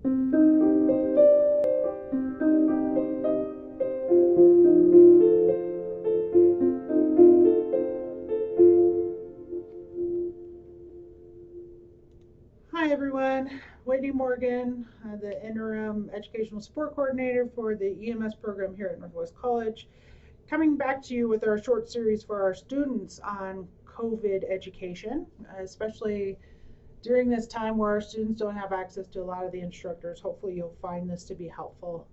Hi everyone, Whitney Morgan, the Interim Educational Support Coordinator for the EMS program here at Northwest College, coming back to you with our short series for our students on COVID education, especially during this time where our students don't have access to a lot of the instructors. Hopefully you'll find this to be helpful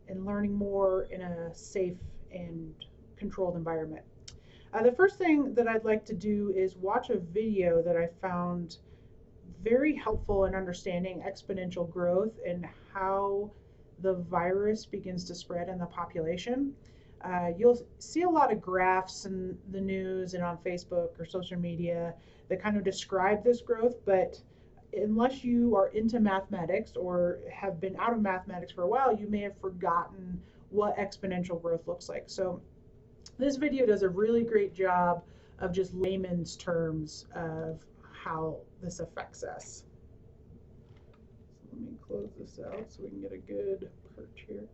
in learning more in a safe and controlled environment. The first thing that I'd like to do is watch a video that I found very helpful in understanding exponential growth and how the virus begins to spread in the population. You'll see a lot of graphs in the news and on Facebook or social media that kind of describe this growth, but unless you are into mathematics or have been out of mathematics for a while, you may have forgotten what exponential growth looks like. So this video does a really great job of just layman's terms of how this affects us. So let me close this out so we can get a good perch here.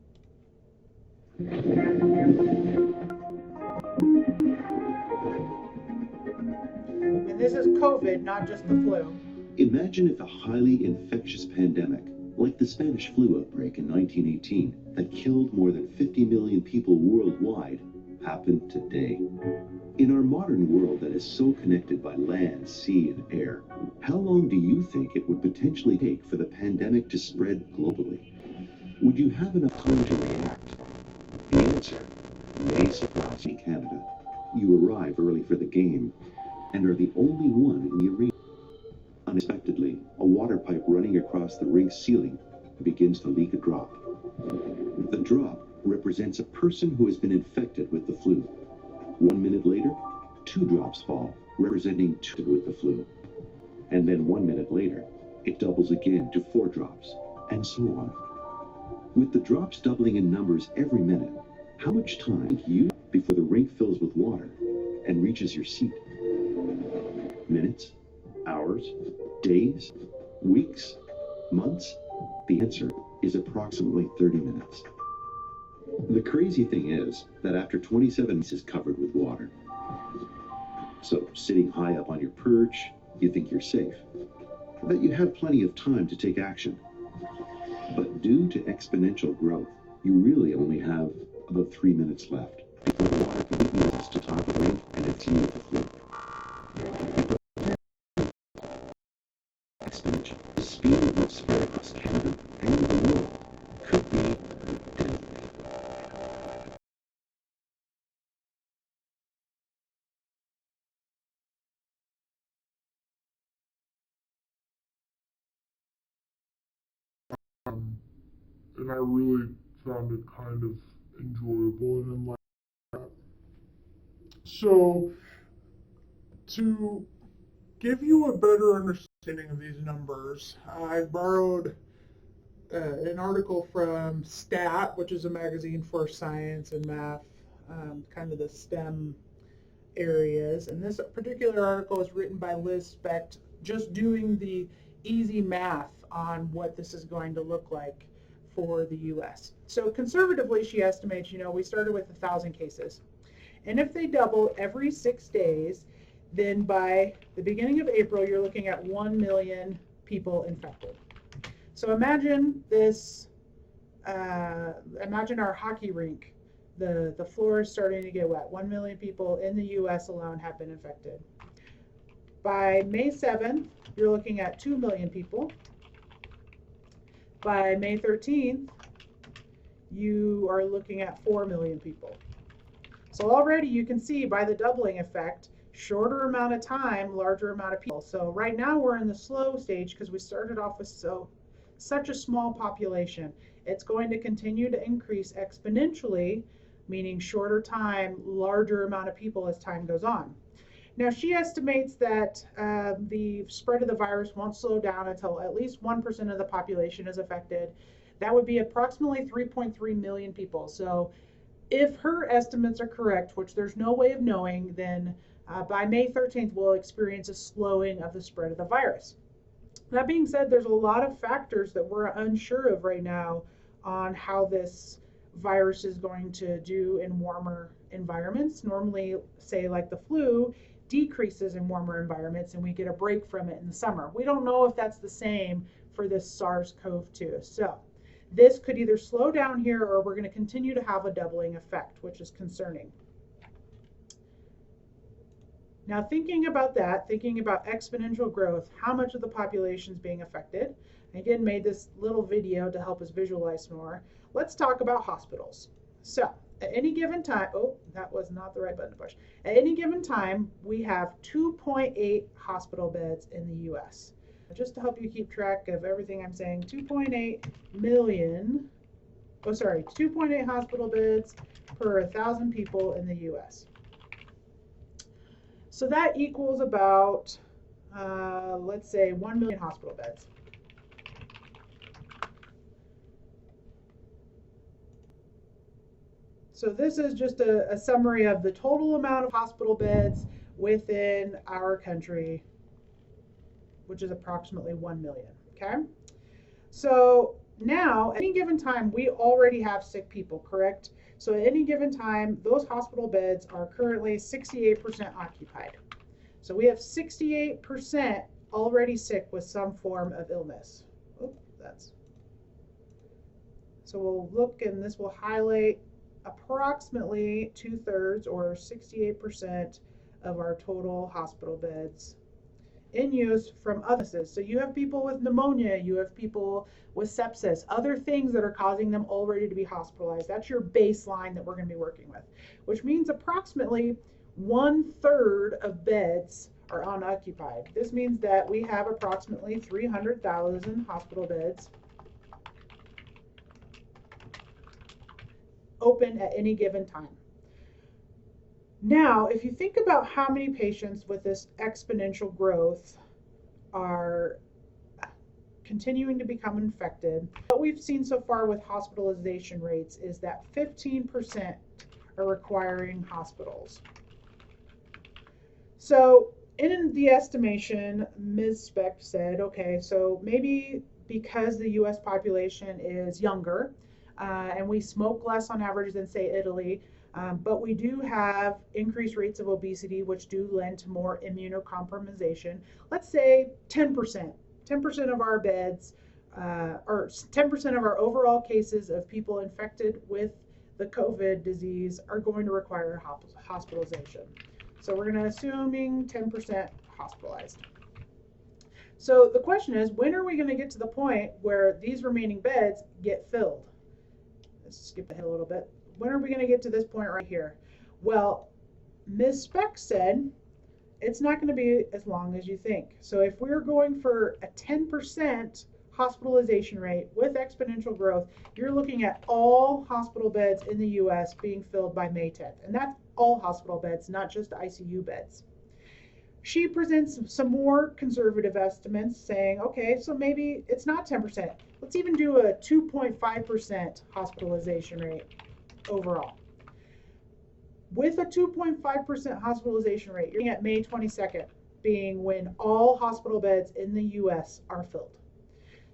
And this is COVID, not just the flu. Imagine if a highly infectious pandemic, like the Spanish flu outbreak in 1918, that killed more than 50 million people worldwide, happened today. In our modern world that is so connected by land, sea, and air, how long do you think it would potentially take for the pandemic to spread globally? Would you have enough time to react? The answer may surprise you. Canada. You arrive early for the game and are the only one in the arena. Unexpectedly, a water pipe running across the rink's ceiling begins to leak a drop. The drop represents a person who has been infected with the flu. 1 minute later, 2 drops fall, representing 2 with the flu. And then 1 minute later, it doubles again to 4 drops, and so on. With the drops doubling in numbers every minute, how much time do you before the rink fills with water and reaches your seat? Minutes? Hours? Days? Weeks? Months? The answer is approximately 30 minutes. The crazy thing is that after 27 minutes is covered with water. So sitting high up on your perch, you think you're safe, that you have plenty of time to take action. But due to exponential growth, you really only have about 3 minutes left before the water completely reaches to top of the rink and it's you with the flu. Exponential. The speed at which spread across Canada and the world could be deadly. And I really found it kind of enjoyable and enlightening. So, to give you a better understanding of these numbers, I borrowed an article from STAT, which is a magazine for science and math, kind of the STEM areas. And this particular article is written by Liz Specht, just doing the easy math on what this is going to look like for the U.S. So conservatively, she estimates, we started with 1,000 cases. And if they double every 6 days, then by the beginning of April, you're looking at 1 million people infected. So imagine this, imagine our hockey rink. The floor is starting to get wet. 1 million people in the U.S. alone have been infected. By May 7th, you're looking at 2 million people. By May 13th, you are looking at 4 million people. So already you can see by the doubling effect, shorter amount of time, larger amount of people. So right now we're in the slow stage because we started off with such a small population. It's going to continue to increase exponentially, meaning shorter time, larger amount of people as time goes on. Now she estimates that the spread of the virus won't slow down until at least 1% of the population is affected. That would be approximately 3.3 million people. So if her estimates are correct, which there's no way of knowing, then by May 13th we'll experience a slowing of the spread of the virus. That being said, there's a lot of factors that we're unsure of right now on how this virus is going to do in warmer environments. Normally, say like the flu, decreases in warmer environments and we get a break from it in the summer. We don't know if that's the same for this SARS-CoV-2. So this could either slow down here or we're going to continue to have a doubling effect, which is concerning. Now, thinking about that, thinking about exponential growth, how much of the population is being affected, I again made this little video to help us visualize more. Let's talk about hospitals. So, at any given time, oh, that was not the right button to push. At any given time, we have 2.8 hospital beds in the U.S. Just to help you keep track of everything I'm saying, 2.8 million, 2.8 hospital beds per 1,000 people in the U.S. So that equals about, let's say, 1 million hospital beds. So this is just a summary of the total amount of hospital beds within our country, which is approximately 1 million, okay? So now, at any given time, we already have sick people, correct? So at any given time, those hospital beds are currently 68% occupied. So we have 68% already sick with some form of illness. So we'll look, and this will highlight approximately 2/3 or 68% of our total hospital beds in use from illnesses. So you have people with pneumonia, you have people with sepsis, other things that are causing them already to be hospitalized. That's your baseline that we're going to be working with, which means approximately 1/3 of beds are unoccupied. This means that we have approximately 300,000 hospital beds open at any given time. Now, if you think about how many patients with this exponential growth are continuing to become infected, what we've seen so far with hospitalization rates is that 15% are requiring hospitals. So in the estimation, Ms. Speck said, okay, so maybe because the US population is younger, and we smoke less on average than, say, Italy, but we do have increased rates of obesity, which do lend to more immunocompromisation. Let's say 10%. 10% of our beds, or 10% of our overall cases of people infected with the COVID disease are going to require hospitalization. So we're going to assuming 10% hospitalized. So the question is, when are we going to get to the point where these remaining beds get filled? Let's skip ahead a little bit. When are we going to get to this point right here? Well, Ms. Speck said it's not going to be as long as you think. So if we're going for a 10% hospitalization rate with exponential growth, you're looking at all hospital beds in the US being filled by May 10th. And that's all hospital beds, not just ICU beds. She presents some more conservative estimates saying, okay, so maybe it's not 10%. Let's even do a 2.5% hospitalization rate overall. With a 2.5% hospitalization rate, you're looking at May 22nd being when all hospital beds in the US are filled.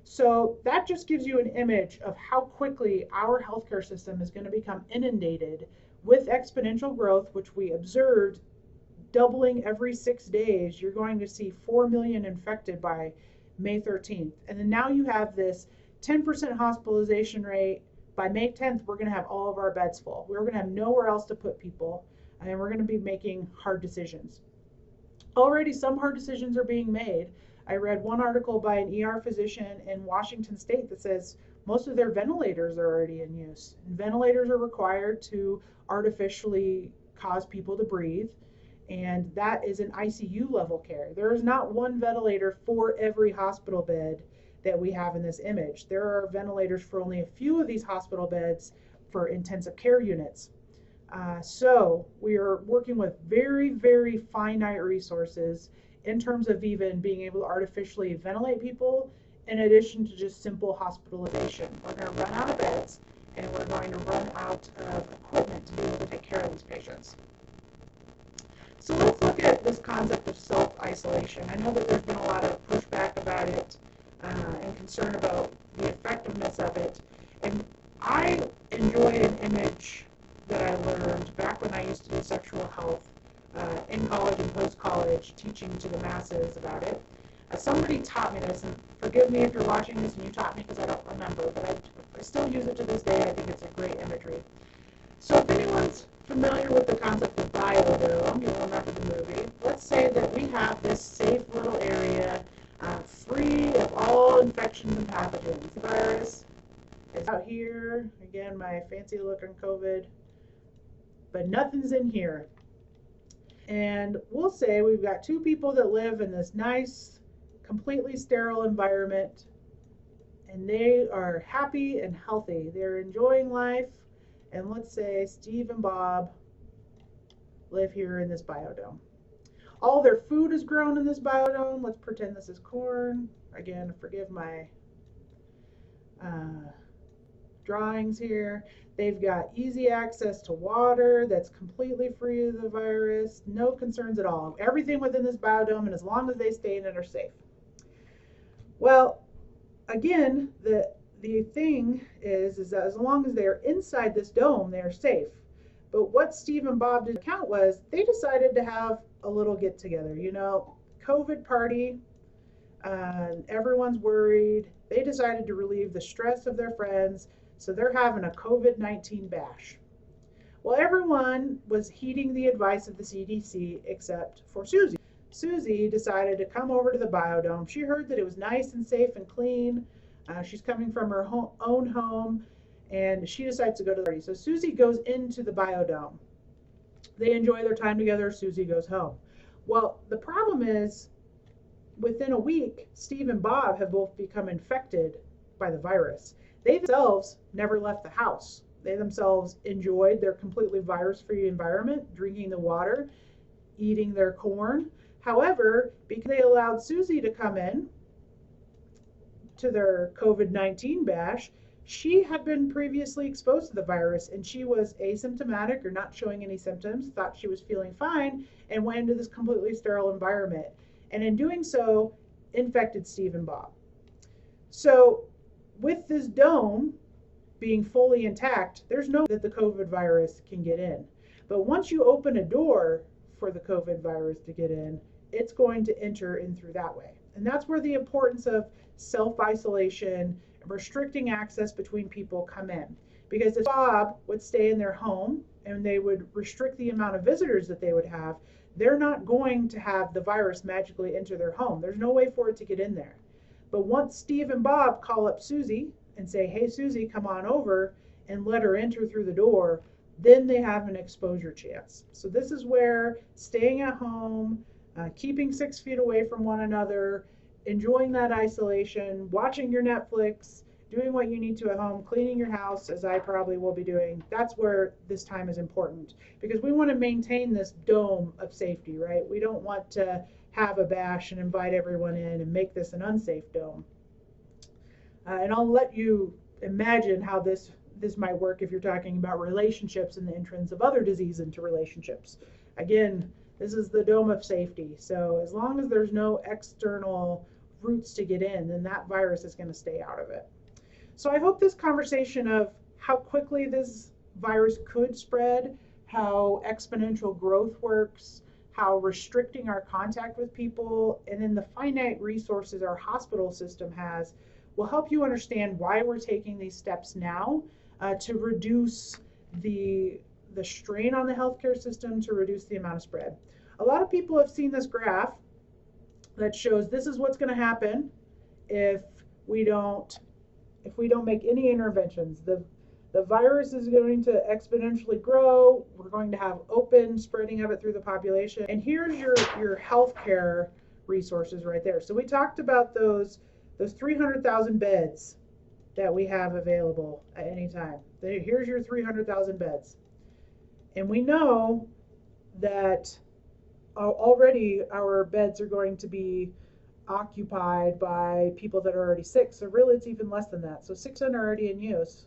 So that just gives you an image of how quickly our healthcare system is going to become inundated with exponential growth, which we observed doubling every 6 days. You're going to see 4 million infected by May 13th. And then now you have this 10% hospitalization rate. By May 10th, we're going to have all of our beds full. We're going to have nowhere else to put people, and we're going to be making hard decisions. Already some hard decisions are being made. I read one article by an ER physician in Washington State that says most of their ventilators are already in use. And ventilators are required to artificially cause people to breathe, and that is an ICU level care. There is not one ventilator for every hospital bed that we have in this image. There are ventilators for only a few of these hospital beds for intensive care units. So we are working with very, very finite resources in terms of even being able to artificially ventilate people in addition to just simple hospitalization. We're going to run out of beds, and we're going to run out of equipment to be able to take care of these patients. So let's look at this concept of self-isolation. I know that there's been a lot of pushback about it and concern about the effectiveness of it. And I enjoy an image that I learned back when I used to do sexual health in college and post-college, teaching to the masses about it. Somebody taught me this, and forgive me if you're watching this and you taught me because I don't remember, but I still use it to this day. I think it's a great imagery. So if anyone's familiar with the concept of biodome, you'll remember the movie. Let's say that we have this safe little area free of all infections and pathogens. The virus is out here. Again, my fancy looking COVID, but nothing's in here. And we'll say we've got two people that live in this nice, completely sterile environment, and they are happy and healthy. They're enjoying life. And let's say Steve and Bob live here in this biodome. All their food is grown in this biodome. Let's pretend this is corn. Again, forgive my drawings here. They've got easy access to water that's completely free of the virus. No concerns at all. Everything within this biodome, and as long as they stay in it, are safe. Well, again, the thing is that as long as they're inside this dome, they're safe. But what Steve and Bob didn't count was they decided to have a little get together. You know, COVID party, everyone's worried. They decided to relieve the stress of their friends, so they're having a COVID-19 bash. Well, everyone was heeding the advice of the CDC except for Susie. Susie decided to come over to the biodome. She heard that it was nice and safe and clean. She's coming from her own home, and she decides to go to the party. So Susie goes into the biodome. They enjoy their time together. Susie goes home. Well, the problem is, within a week, Steve and Bob have both become infected by the virus. They themselves never left the house. They themselves enjoyed their completely virus-free environment, drinking the water, eating their corn. However, because they allowed Susie to come in to their COVID-19 bash, she had been previously exposed to the virus, and she was asymptomatic or not showing any symptoms, thought she was feeling fine, and went into this completely sterile environment. And in doing so, infected Steve and Bob. So with this dome being fully intact, there's no way that the COVID virus can get in. But once you open a door for the COVID virus to get in, it's going to enter in through that way. And that's where the importance of self-isolation, restricting access between people come in. Because if Bob would stay in their home and they would restrict the amount of visitors that they would have, they're not going to have the virus magically enter their home. There's no way for it to get in there. But once Steve and Bob call up Susie and say, hey, Susie, come on over, and let her enter through the door, then they have an exposure chance. So this is where staying at home, keeping 6 feet away from one another, enjoying that isolation, watching your Netflix, doing what you need to at home, cleaning your house, as I probably will be doing, that's where this time is important. Because we want to maintain this dome of safety, right? We don't want to have a bash and invite everyone in and make this an unsafe dome. And I'll let you imagine how this might work if you're talking about relationships and the entrance of other disease into relationships. Again, this is the dome of safety. So as long as there's no external routes to get in, then that virus is going to stay out of it. So I hope this conversation of how quickly this virus could spread, how exponential growth works, how restricting our contact with people, and then the finite resources our hospital system has will help you understand why we're taking these steps now to reduce the strain on the healthcare system, to reduce the amount of spread. A lot of people have seen this graph that shows this is what's going to happen if we don't make any interventions. The virus is going to exponentially grow. We're going to have open spreading of it through the population. And here's your healthcare resources right there. So we talked about those 300,000 beds that we have available at any time. Here's your 300,000 beds. And we know that already our beds are going to be occupied by people that are already sick. So really it's even less than that. So 600 are already in use.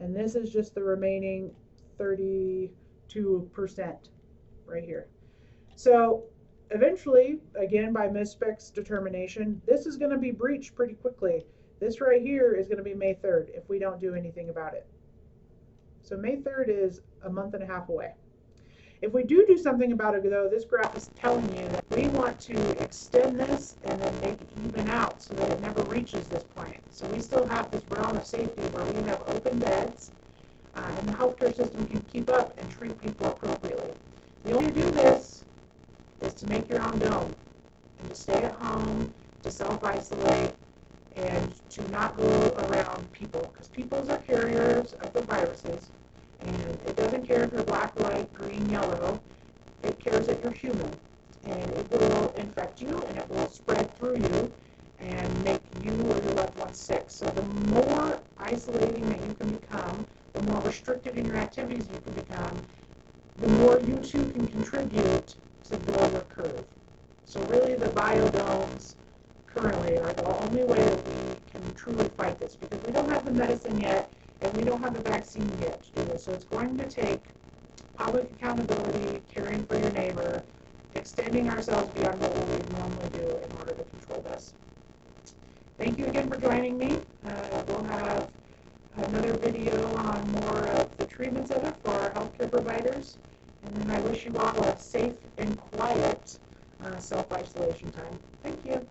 And this is just the remaining 32% right here. So eventually, again, by MISPEC's determination, this is going to be breached pretty quickly. This right here is going to be May 3rd if we don't do anything about it. So May 3rd is a month and a half away. If we do something about it, though, this graph is telling you that we want to extend this and then make it even out so that it never reaches this point. So we still have this realm of safety where we have open beds and the healthcare system can keep up and treat people appropriately. The only way to do this is to make your own dome and to stay at home, to self-isolate, and to not go around people, because people are carriers of the viruses, and it doesn't care if you're black, white, green, yellow. It cares that you're human, and it will infect you, and it will spread through you and make you or your loved ones sick. So the more isolating that you can become, the more restricted in your activities you can become, the more you too can contribute to below your curve. So really the biodomes currently are the only way that we can truly fight this, because we don't have the medicine yet and we don't have the vaccine yet to do this. So it's going to take public accountability, caring for your neighbor, extending ourselves beyond what we would normally do in order to control this. Thank you again for joining me. We'll have another video on more of the treatments of it for our healthcare providers. And then I wish you all a safe and quiet self-isolation time. Thank you.